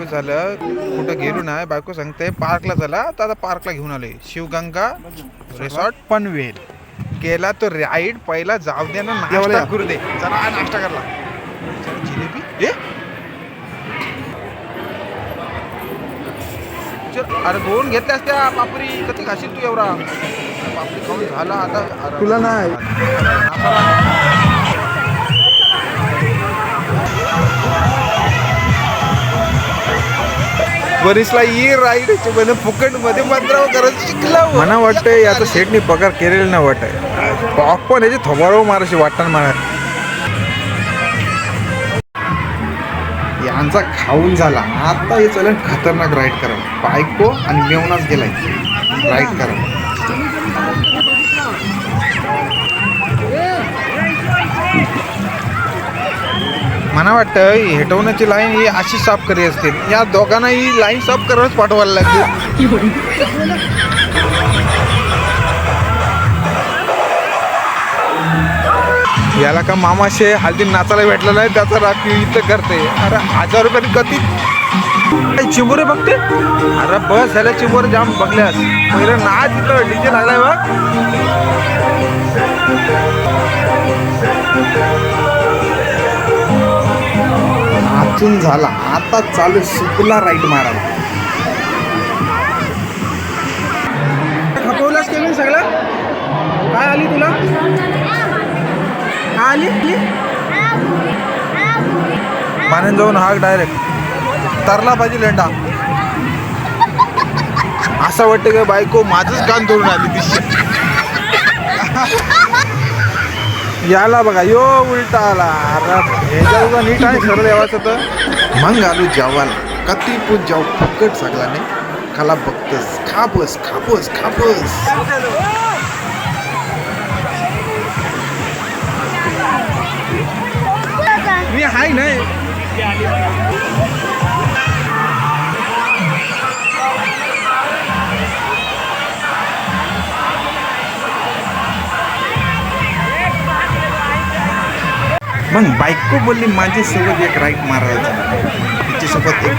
दिवस झालं कुठं गेलो नाही. बायको सांगते पार्कला झाला, तर आता पार्कला घेऊन आलोय. शिवगंगा रिसॉर्ट पनवेल केला तो राईड. पहिला जाऊ दे ना, नाश्ता करू दे. चला नाश्ता करला. जिलेबी अरे 2 घेतल्या असत्या पापरी. कधी खाशील तू एवढा पापरी खाऊन झाला आता. तुला नाही बरीचला ही राईड फुकट मध्ये मात्र करत शिकला. मला वाटतंय याचा सेटनी पगार केलेला नाही वाटत. पॉपकॉर्न याची थोबारावर मारायची वाटण मला. यांचा खाऊन झाला. आता हे चलन खतरनाक राईड करा. बायको आणि मेवनाच गेलाय राईड करा. मला वाटतं हेटवण्याची लाईन ही अशी साफ करी असते. या दोघांना ही लाईन साफ करायलाच पाठवायला लागते. याला का मामाशे हल्दी नाचायला भेटलं नाही, त्याचा राखी इथं करते. अरे 1000 रुपयाने कधी चिंबोरे बघते. अरे बस ह्याला चिंबोरे जाम बघल्यास. पहिलं नाच इथं डीजे लागलाय बघ. नाचून झाला. आता चालू सुपला राईड मारायला. खपवलास केलं सगळं. काय आली तुला? काय आली? पाण्यात जाऊन हाक डायरेक्ट तरला पाहिजे लेंडा. असं वाटतं का बायको माझंच कान धरून आली दिसते. याला बघा यो उलटा आला. अरे हे नीट आहे सरळ देवाचं. तर मग आलो जेवायला. कधी पूज जाऊ फुकट सगळा नाही. खाला बघतस खापस खापस खापस. मी हाय नाही. मग बायको बोलली माझ्यासोबत एक राईड मारायचा. तिच्यासोबत एक